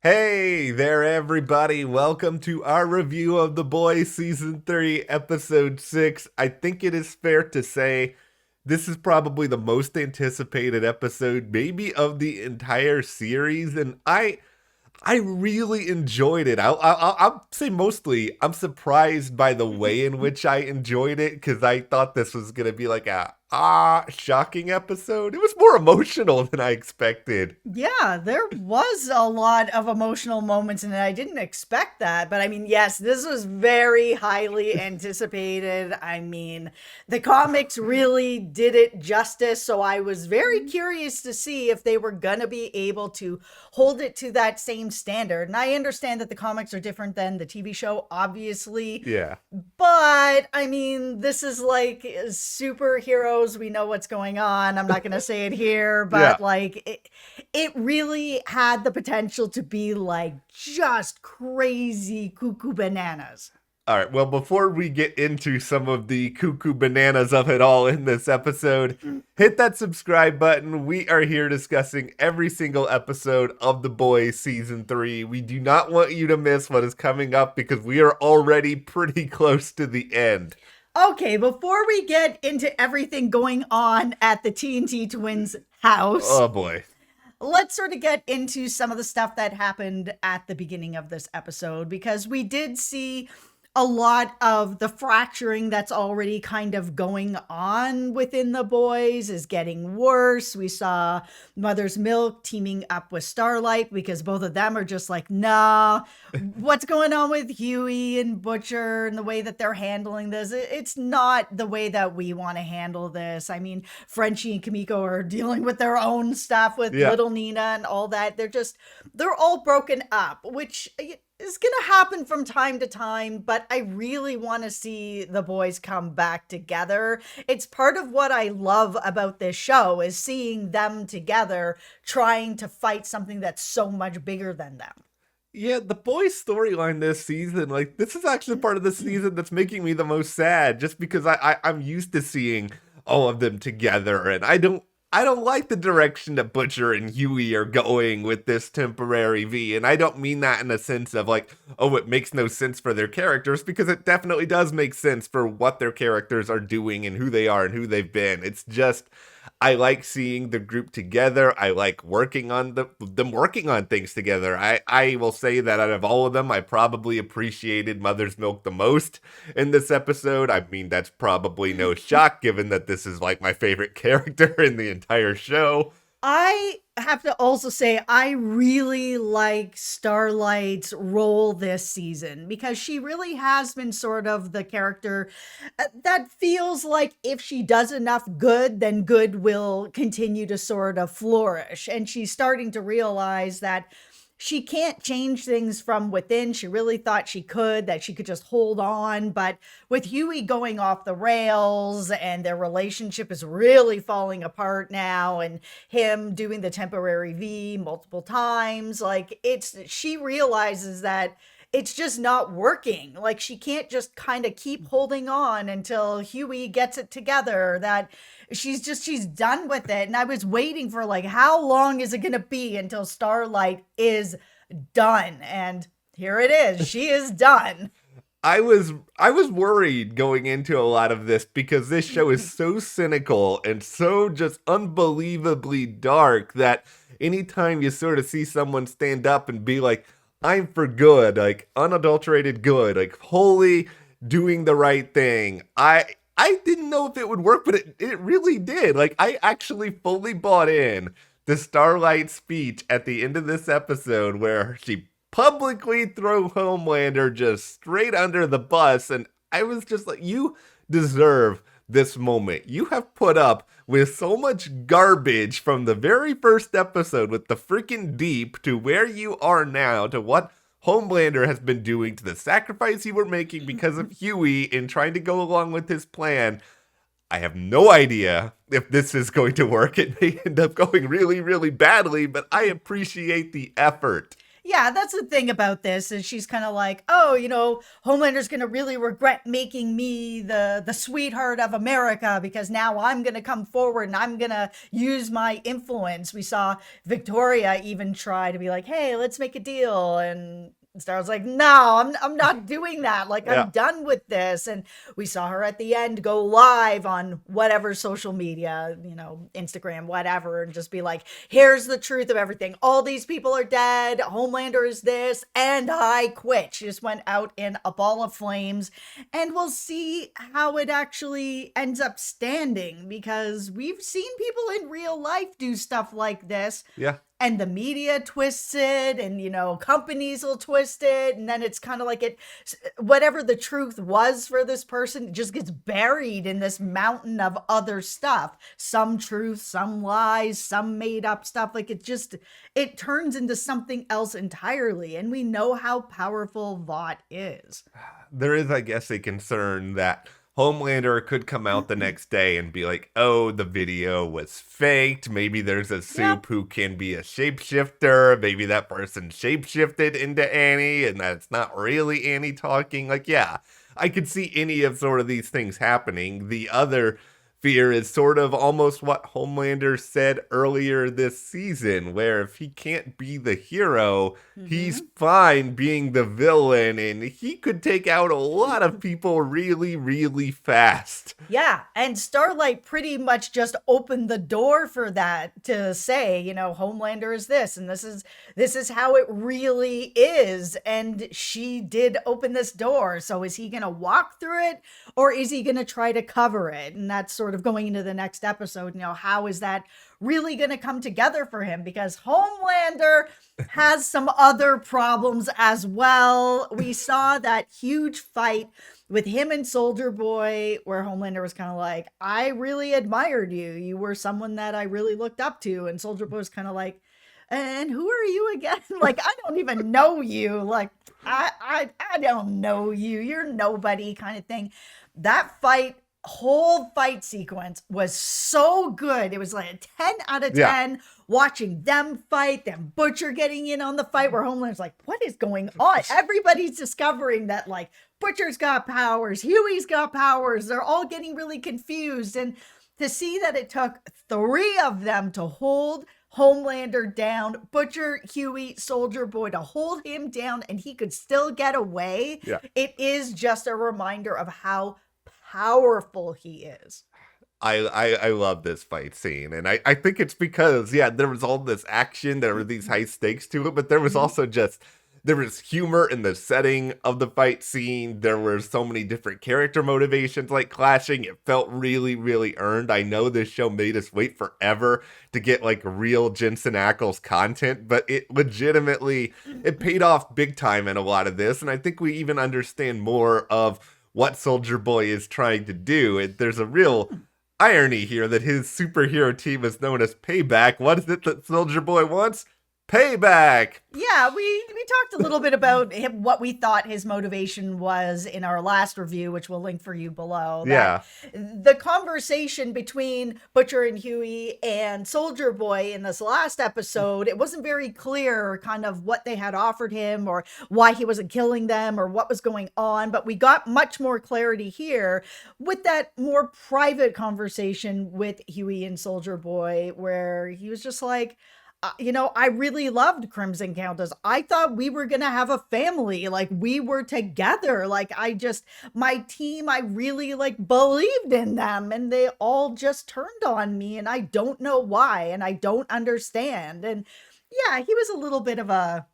Hey there, everybody. Welcome to our review of The Boys Season 3, Episode 6. I think it is fair to say this is probably the most anticipated episode, maybe of the entire series. And I really enjoyed it. I'll say mostly I'm surprised by the way in which I enjoyed it because I thought this was going to be like a shocking episode. It was more emotional than I expected. Yeah, there was a lot of emotional moments in it. I didn't expect that, but I mean, yes, this was very highly anticipated. I mean, the comics really did it justice, so I was very curious to see if they were gonna be able to hold it to that same standard. And I understand that the comics are different than the TV show, obviously, Yeah. but I mean, this is like superheroes. We know what's going on. I'm not going to say it here, Yeah. but like it really had the potential to be like just crazy cuckoo bananas. All right. Well, before we get into some of the cuckoo bananas of it all in this episode, hit that subscribe button. We are here discussing every single episode of The Boys Season 3. We do not want you to miss what is coming up because we are already pretty close to the end. Okay, before we get into everything going on at the TNT Twins house, Oh boy. let's sort of get into some of the stuff that happened at the beginning of this episode because we did see a lot of the fracturing that's already kind of going on within the boys is getting worse. We saw Mother's Milk teaming up with Starlight because both of them are just like, nah, what's going on with Huey and Butcher and the way that they're handling this? It's not the way that we want to handle this. I mean, Frenchie and Kamiko are dealing with their own stuff with Yeah. little Nina and all that. They're all broken up, which is going to happen from time to time, but I really want to see the boys come back together. It's part of what I love about this show is seeing them together trying to fight something that's so much bigger than them. Yeah, the boys' storyline this season, like this is actually part of the season that's making me the most sad, just because I'm used to seeing all of them together, and I don't like the direction that Butcher and Huey are going with this temporary V, and I don't mean that in a sense of like, oh, it makes no sense for their characters, because it definitely does make sense for what their characters are doing and who they are and who they've been. It's just I like seeing the group together. I like working on them working on things together. I will say that out of all of them, I probably appreciated Mother's Milk the most in this episode. I mean, that's probably no shock given that this is like my favorite character in the entire show. I have to also say, I really like Starlight's role this season because she really has been sort of the character that feels like if she does enough good, then good will continue to sort of flourish. And she's starting to realize that she can't change things from within. She really thought she could, that she could just hold on. But with Huey going off the rails and their relationship is really falling apart now, and him doing the temporary V multiple times, like she realizes that it's just not working. Like she can't just kind of keep holding on until Huey gets it together. That she's done with it. And I was waiting for like how long is it going to be until Starlight is done? And here it is. She is done. I was worried going into a lot of this because this show is so cynical and so just unbelievably dark that anytime you sort of see someone stand up and be like, I'm for good, like unadulterated good, like wholly doing the right thing. I didn't know if it would work, but it really did. Like I actually fully bought in the Starlight speech at the end of this episode where she publicly throw Homelander just straight under the bus. And I was just like, you deserve this moment. You have put up with so much garbage from the very first episode with the freaking deep to where you are now to what Homelander has been doing to the sacrifice you were making because of Huey in trying to go along with his plan. I have no idea if this is going to work. It may end up going really, really badly, but I appreciate the effort. Yeah, that's the thing about this is she's kind of like, oh, Homelander's gonna really regret making me the sweetheart of America because now I'm gonna come forward and I'm gonna use my influence. We saw Victoria even try to be like, hey, let's make a deal, and Star's like, no, I'm not doing that. Like, I'm Yeah. done with this. And we saw her at the end go live on whatever social media, Instagram, whatever, and just be like, here's the truth of everything. All these people are dead. Homelander is this, and I quit. She just went out in a ball of flames. And we'll see how it actually ends up standing because we've seen people in real life do stuff like this, Yeah. and the media twists it, and companies will twist it, and then it's kind of like whatever the truth was for this person just gets buried in this mountain of other stuff, some truth, some lies, some made up stuff. Like, it turns into something else entirely, and we know how powerful Vought is. There is, I guess, a concern that Homelander could come out the next day and be like, oh, the video was faked. Maybe there's a soup who can be a shapeshifter. Maybe that person shapeshifted into Annie and that's not really Annie talking. Like, yeah, I could see any of sort of these things happening. The other fear is sort of almost what Homelander said earlier this season, where if he can't be the hero, he's fine being the villain, and he could take out a lot of people really, really fast. Yeah, and Starlight pretty much just opened the door for that to say, Homelander is this, and this is how it really is, and she did open this door. So is he going to walk through it, or is he going to try to cover it? And that's sort of going into the next episode. How is that really going to come together for him? Because Homelander has some other problems as well. We saw that huge fight with him and Soldier Boy, where Homelander was kind of like, I really admired you. You were someone that I really looked up to. And Soldier Boy was kind of like, and who are you again? Like, I don't even know you. Like, I don't know you. You're nobody, kind of thing. That whole fight sequence was so good. It was like a 10 out of 10 watching them fight, then Butcher getting in on the fight, where Homelander's like, what is going on? Everybody's discovering that, like, Butcher's got powers, Huey's got powers. They're all getting really confused. And to see that it took 3 of them to hold Homelander down, Butcher, Huey, Soldier Boy, to hold him down, and he could still get away. Yeah. It is just a reminder of how powerful he is. I love this fight scene, and I think it's because, there was all this action, there were these high stakes to it, but there was also there was humor in the setting of the fight scene. There were so many different character motivations like clashing. It felt really, really earned. I know this show made us wait forever to get like real Jensen Ackles content, but it legitimately, it paid off big time in a lot of this, and I think we even understand more of what Soldier Boy is trying to do. There's a real irony here that his superhero team is known as Payback. What is it that Soldier Boy wants? Payback! Yeah, we talked a little bit about what we thought his motivation was in our last review, which we'll link for you below. The conversation between Butcher and Huey and Soldier Boy in this last episode, it wasn't very clear kind of what they had offered him or why he wasn't killing them or what was going on, but we got much more clarity here with that more private conversation with Huey and Soldier Boy, where he was just like, I really loved Crimson Countess. I thought we were going to have a family. Like, we were together. Like, my team, I really believed in them, and they all just turned on me, and I don't know why, and I don't understand. And yeah, he was a little bit of a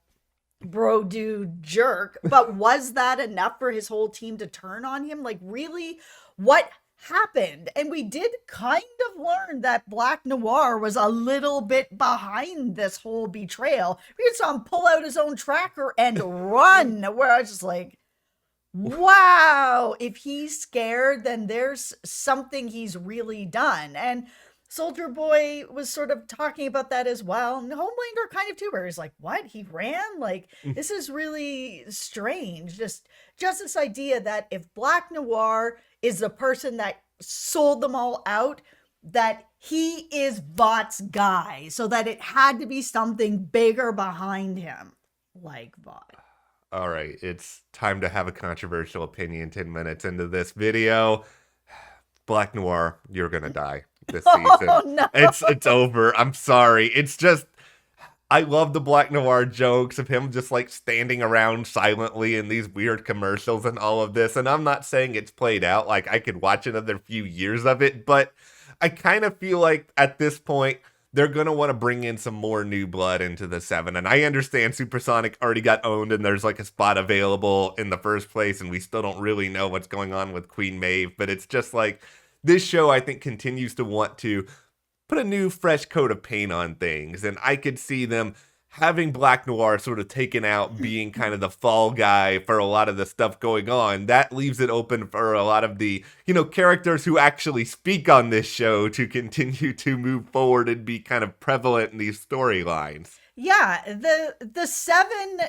bro dude jerk, but was that enough for his whole team to turn on him? Like, really, what happened? And we did kind of learn that Black Noir was a little bit behind this whole betrayal. We saw him pull out his own tracker and run, where I was just like, wow, if he's scared, then there's something he's really done. And Soldier Boy was sort of talking about that as well. And Homelander kind of too, where he's like, what? He ran? Like, this is really strange. Just this idea that if Black Noir is the person that sold them all out, that he is Vought's guy, so that it had to be something bigger behind him. like Vi. All right, it's time to have a controversial opinion 10 minutes into this video. Black Noir, you're gonna die this season. Oh no. It's over. I'm sorry. It's just I love the Black Noir jokes of him just like standing around silently in these weird commercials and all of this. And I'm not saying it's played out. Like I could watch another few years of it, but I kind of feel like at this point they're going to want to bring in some more new blood into the seven. And I understand Supersonic already got owned and there's like a spot available in the first place. And we still don't really know what's going on with Queen Maeve. But it's just like this show, I think, continues to want to put a new fresh coat of paint on things. And I could see them having Black Noir sort of taken out being kind of the fall guy for a lot of the stuff going on. That leaves it open for a lot of the, characters who actually speak on this show to continue to move forward and be kind of prevalent in these storylines. Yeah, the seven,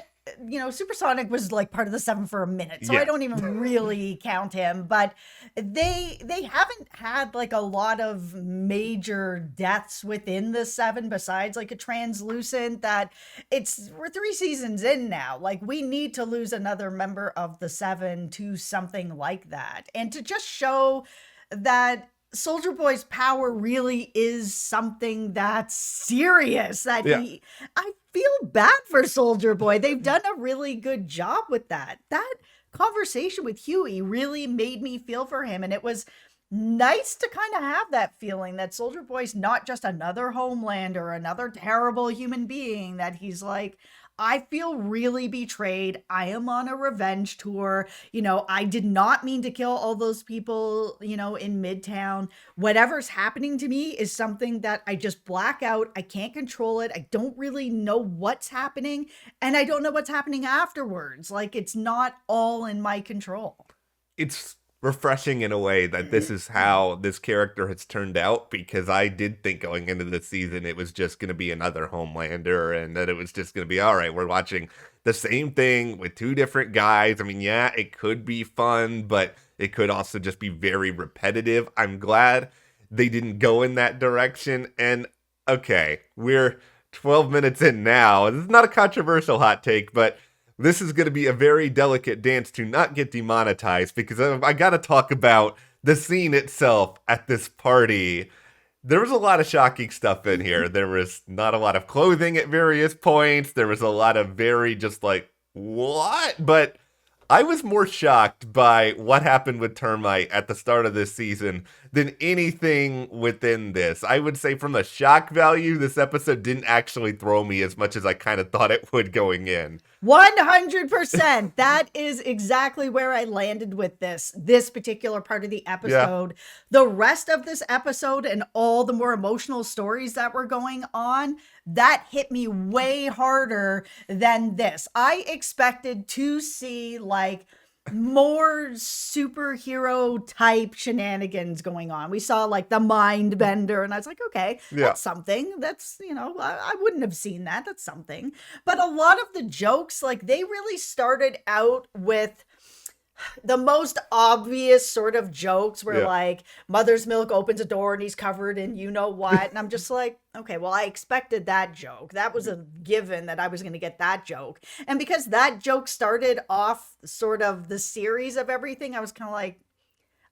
Supersonic was like part of the seven for a minute, so Yeah. I don't even really count him. But they haven't had like a lot of major deaths within the seven besides like a translucent. We're 3 seasons in now. Like we need to lose another member of the seven to something like that, and to just show that Soldier Boy's power really is something that's serious. Yeah. I feel bad for Soldier Boy. They've done a really good job with that. That conversation with Huey really made me feel for him. And it was nice to kind of have that feeling that Soldier Boy's not just another Homelander, another terrible human being, that he's like, I feel really betrayed. I am on a revenge tour. I did not mean to kill all those people, in Midtown. Whatever's happening to me is something that I just black out. I can't control it. I don't really know what's happening. And I don't know what's happening afterwards. Like, it's not all in my control. It's refreshing in a way that this is how this character has turned out, because I did think going into the season it was just going to be another Homelander and that it was just going to be, all right, we're watching the same thing with 2 different guys. I mean, yeah, it could be fun, but it could also just be very repetitive. I'm glad they didn't go in that direction. And okay, we're 12 minutes in now. This is not a controversial hot take, but this is going to be a very delicate dance to not get demonetized, because I got to talk about the scene itself at this party. There was a lot of shocking stuff in here. There was not a lot of clothing at various points. There was a lot of very just like, what? But I was more shocked by what happened with Termite at the start of this season than anything within this. I would say from a shock value, this episode didn't actually throw me as much as I kind of thought it would going in. 100%. That is exactly where I landed with this particular part of the episode. Yeah. The rest of this episode and all the more emotional stories that were going on, that hit me way harder than this. I expected to see like more superhero type shenanigans going on. We saw like the mind bender, and I was like, okay, that's something. That's, I wouldn't have seen that. That's something. But a lot of the jokes, like they really started out with the most obvious sort of jokes where like Mother's Milk opens a door and he's covered in what. And I'm just like, okay, well, I expected that joke. That was a given that I was going to get that joke. And because that joke started off sort of the series of everything, I was kind of like,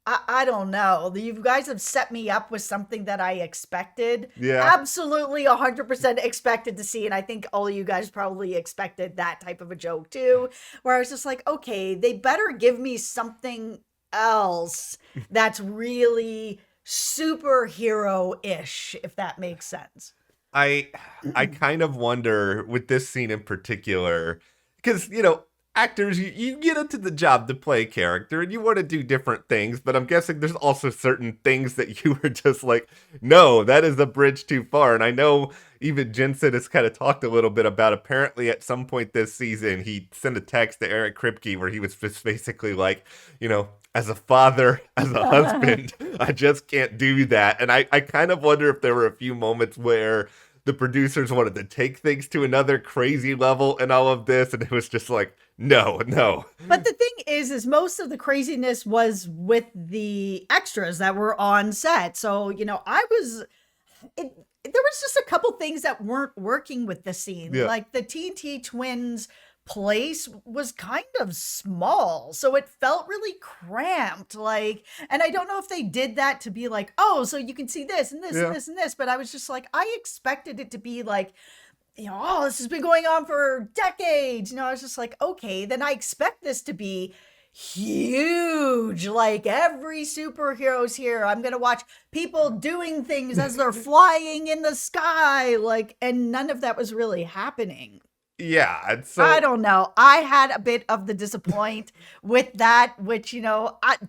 I don't know. You guys have set me up with something that I expected. Yeah. Absolutely 100% expected to see. And I think all of you guys probably expected that type of a joke too, where I was just like, okay, they better give me something else that's really superhero-ish, if that makes sense. I kind of wonder with this scene in particular, because, actors, you get into the job to play a character and you want to do different things, but I'm guessing there's also certain things that you were just like, no, that is a bridge too far. And I know even Jensen has kind of talked a little bit about, apparently at some point this season, he sent a text to Eric Kripke where he was just basically like, as a father, as a husband, I just can't do that. And I kind of wonder if there were a few moments where the producers wanted to take things to another crazy level and all of this, and it was just like, no. But the thing is most of the craziness was with the extras that were on set. So, there was just a couple things that weren't working with the scene. Yeah. Like the TNT twins place was kind of small, so it felt really cramped. Like, and I don't know if they did that to be like, oh, so you can see this and this and Yeah. this and this, but I was just like, I expected it to be like, oh, this has been going on for decades. I was just like, okay, then I expect this to be huge. Like every superhero's here. I'm gonna watch people doing things as they're flying in the sky. Like, and none of that was really happening. Yeah, and I so don't know. I had a bit of the disappoint with that, which,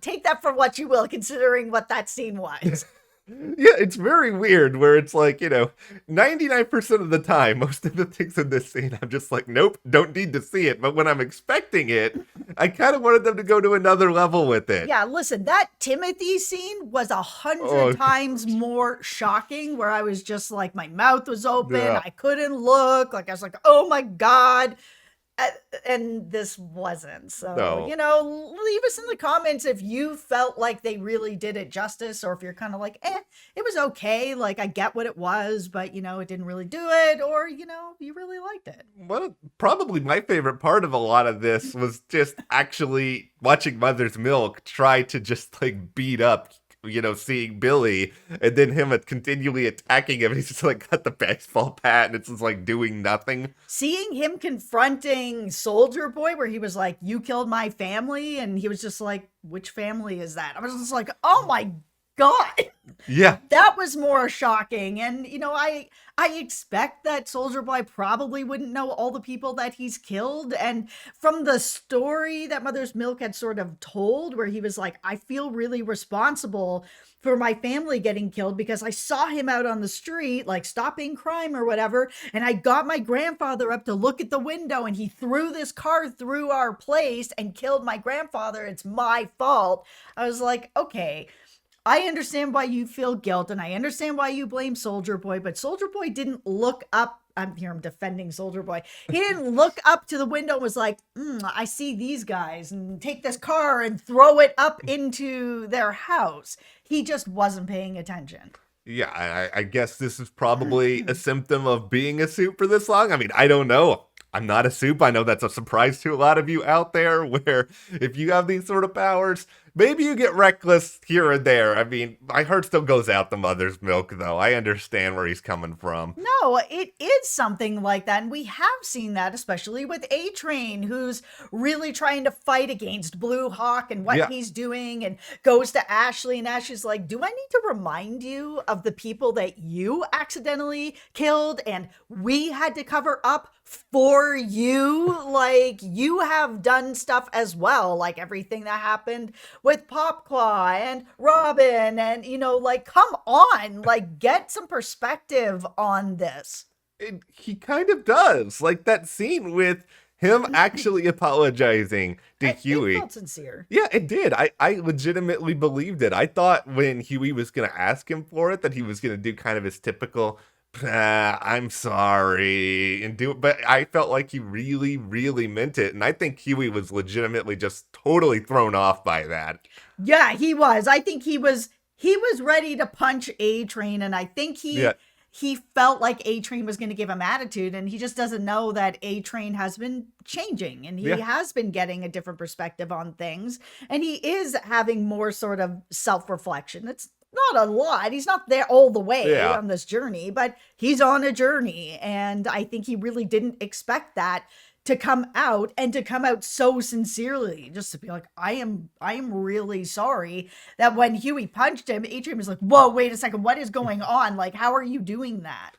take that for what you will, considering what that scene was. yeah, it's very weird where it's like, 99% of the time, most of the things in this scene, I'm just like, nope, don't need to see it. But when I'm expecting it, I kind of wanted them to go to another level with it. Yeah, listen, that Timothy scene was 100 Oh, times more shocking, where I was just like, my mouth was open. yeah. I couldn't look. Like, I was like, oh my God. And this wasn't. So, No. leave us in the comments if you felt like they really did it justice, or if you're kind of like, it was okay. Like, I get what it was, but, it didn't really do it, or, you really liked it. Well, probably my favorite part of a lot of this was just actually watching Mother's Milk try to just like beat up, seeing Billy, and then him continually attacking him. He's just like got the baseball bat and it's just like doing nothing. Seeing him confronting Soldier Boy, where he was like, you killed my family, and he was just like, which family is that? I was just like, oh my God. Yeah. That was more shocking. And, I expect that Soldier Boy probably wouldn't know all the people that he's killed. And from the story that Mother's Milk had sort of told, where he was like, I feel really responsible for my family getting killed because I saw him out on the street, like stopping crime or whatever. And I got my grandfather up to look at the window, and he threw this car through our place and killed my grandfather. It's my fault. I was like, okay, I understand why you feel guilt, and I understand why you blame Soldier Boy, but Soldier Boy didn't look up. I'm defending Soldier Boy. He didn't look up to the window and was like, I see these guys, and take this car and throw it up into their house. He just wasn't paying attention. Yeah, I guess this is probably a symptom of being a soup for this long. I mean, I don't know. I'm not a soup. I know that's a surprise to a lot of you out there, where if you have these sort of powers, maybe you get reckless here and there. I mean, my heart still goes out to Mother's Milk, though. I understand where he's coming from. No, it is something like that. And we have seen that, especially with A-Train, who's really trying to fight against Blue Hawk and what Yeah. he's doing, and goes to Ashley, and Ashley's like, do I need to remind you of the people that you accidentally killed and we had to cover up for you? Like, you have done stuff as well, like everything that happened with Popclaw and Robin, and come on, like, get some perspective on this. He kind of does. Like that scene with him actually apologizing to It Huey. felt sincere. Yeah, it did. I legitimately believed it. I thought when Huey was going to ask him for it that he was going to do kind of his typical, I'm sorry, and do it. But I felt like he really, really meant it. And I think Huey was legitimately just totally thrown off by that. Yeah, he was. I think he was ready to punch A-Train, and I think Yeah. he felt like A-Train was going to give him attitude, and he just doesn't know that A-Train has been changing, and he Yeah. has been getting a different perspective on things, and he is having more sort of self-reflection. It's not a lot. He's not there all the way Yeah. on this journey, but he's on a journey, and I think he really didn't expect that to come out, and to come out so sincerely, just to be like, I am really sorry that when Huey punched him, A-Train was like, whoa, wait a second, what is going on? Like, how are you doing that?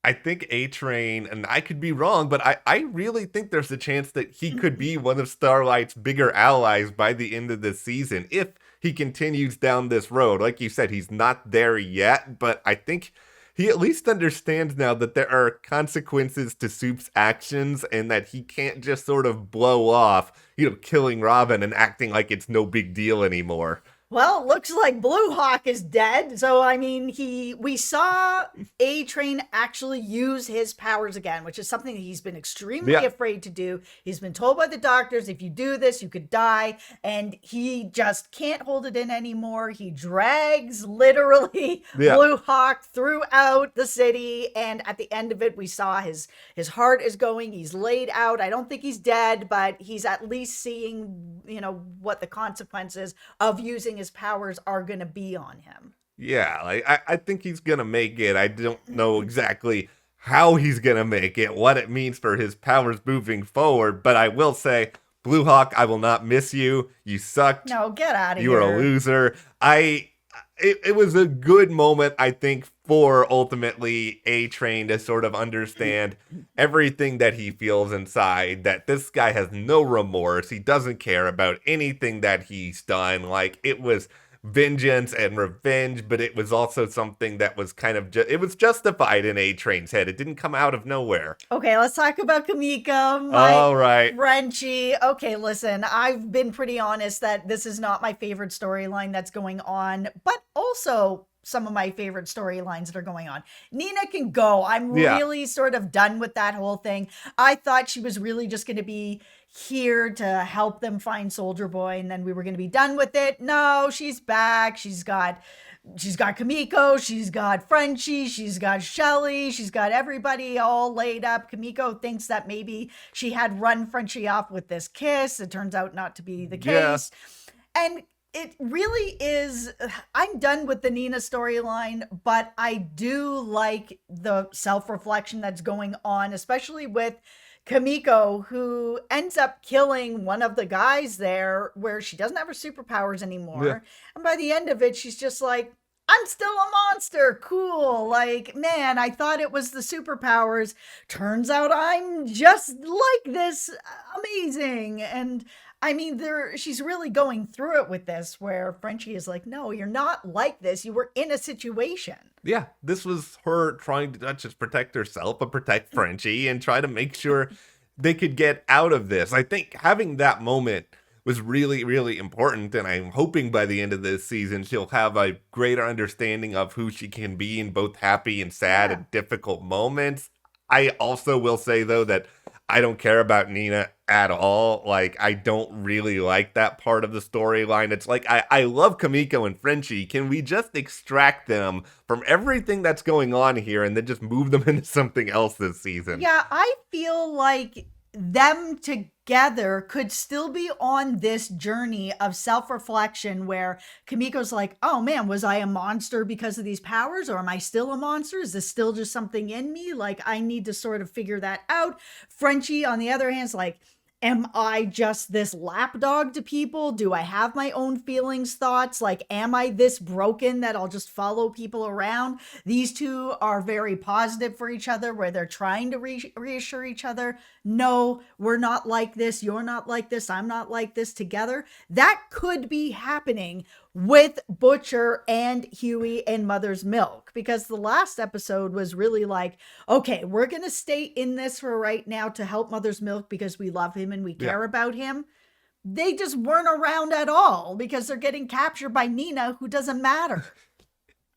I think A-Train, and I could be wrong, but I really think there's a chance that he could be one of Starlight's bigger allies by the end of this season if he continues down this road. Like you said, he's not there yet, but I think he at least understands now that there are consequences to Soup's actions, and that he can't just sort of blow off, killing Robin and acting like it's no big deal anymore. Well, looks like Blue Hawk is dead. So I mean, we saw A Train actually use his powers again, which is something that he's been extremely Yeah. afraid to do. He's been told by the doctors, if you do this, you could die, and he just can't hold it in anymore. He drags literally Yeah. Blue Hawk throughout the city, and at the end of it, we saw his heart is going. He's laid out. I don't think he's dead, but he's at least seeing, what the consequences of using his powers are going to be on him. Yeah, like I think he's gonna make it. I don't know exactly how he's gonna make it, what it means for his powers moving forward, but I will say, Blue Hawk, I will not miss you. You sucked. No, get out of You here. were a loser. It was a good moment, I think, for ultimately A Train to sort of understand everything that he feels inside, that this guy has no remorse. He doesn't care about anything that he's done. Like, it was vengeance and revenge, but it was also something that was kind of it was justified in A Train's head. It didn't come out of nowhere. Okay, let's talk about Kamiko. All right. Frenchie. Okay, listen, I've been pretty honest that this is not my favorite storyline that's going on, but also some of my favorite storylines that are going on. Nina can go. I'm Yeah. really sort of done with that whole thing. I thought she was really just going to be here to help them find Soldier Boy, and then we were going to be done with it. No, she's back. She's got Kamiko, she's got Frenchie, she's got Shelly, she's got everybody all laid up. Kamiko thinks that maybe she had run Frenchie off with this kiss. It turns out not to be the Yeah. case. And it really is, I'm done with the Nina storyline, but I do like the self-reflection that's going on, especially with Kamiko, who ends up killing one of the guys there, where she doesn't have her superpowers anymore. Yeah. And by the end of it, she's just like, I'm still a monster. Cool. Like, man, I thought it was the superpowers. Turns out I'm just like this. Amazing. And I mean, she's really going through it with this, where Frenchie is like, no, you're not like this. You were in a situation. Yeah, this was her trying to not just protect herself, but protect Frenchie and try to make sure they could get out of this. I think having that moment was really, really important, and I'm hoping by the end of this season she'll have a greater understanding of who she can be in both happy and sad Yeah. and difficult moments. I also will say, though, that I don't care about Nina at all. Like, I don't really like that part of the storyline. It's like, I love Kamiko and Frenchie. Can we just extract them from everything that's going on here and then just move them into something else this season? Yeah, I feel like them together could still be on this journey of self-reflection, where Kamiko's like, oh man, was I a monster because of these powers, or am I still a monster? Is this still just something in me? Like, I need to sort of figure that out. Frenchie, on the other hand, is like, am I just this lapdog to people? Do I have my own feelings, thoughts? Like, am I this broken that I'll just follow people around? These two are very positive for each other, where they're trying to reassure each other. No, we're not like this. You're not like this. I'm not like this together. That could be happening with Butcher and Huey and Mother's Milk, because the last episode was really like, okay, we're going to stay in this for right now to help Mother's Milk because we love him and we care about him. They just weren't around at all because they're getting captured by Nina, who doesn't matter.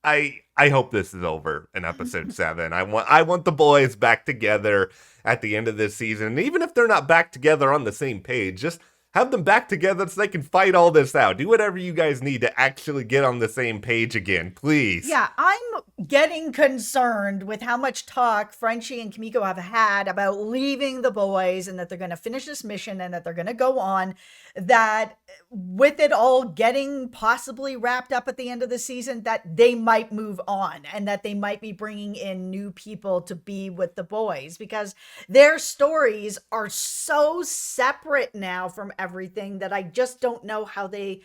I hope this is over in episode 7. I want the boys back together at the end of this season. And even if they're not back together on the same page, just have them back together so they can fight all this out. Do whatever you guys need to actually get on the same page again, please. Yeah, I'm getting concerned with how much talk Frenchie and Kamiko have had about leaving the boys, and that they're going to finish this mission and that they're going to go on. That with it all getting possibly wrapped up at the end of the season, that they might move on and that they might be bringing in new people to be with the boys, because their stories are so separate now from everything that I just don't know how they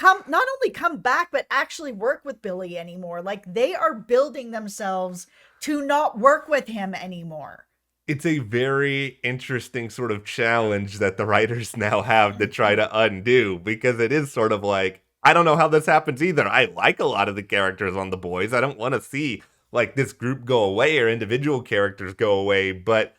not only come back, but actually work with Billy anymore. Like, they are building themselves to not work with him anymore. It's a very interesting sort of challenge that the writers now have to try to undo, because it is sort of like, I don't know how this happens either. I like a lot of the characters on The Boys. I don't want to see like this group go away or individual characters go away, but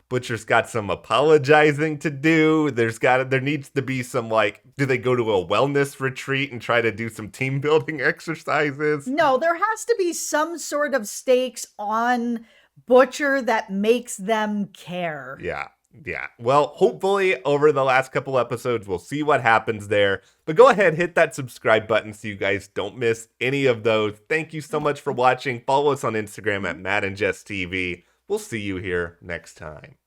Butcher's got some apologizing to do. There needs to be some, like, do they go to a wellness retreat and try to do some team building exercises? No, there has to be some sort of stakes on Butcher that makes them care. Yeah. Yeah. Well, hopefully over the last couple episodes, we'll see what happens there. But go ahead, hit that subscribe button so you guys don't miss any of those. Thank you so much for watching. Follow us on Instagram at Matt and Jess TV. We'll see you here next time.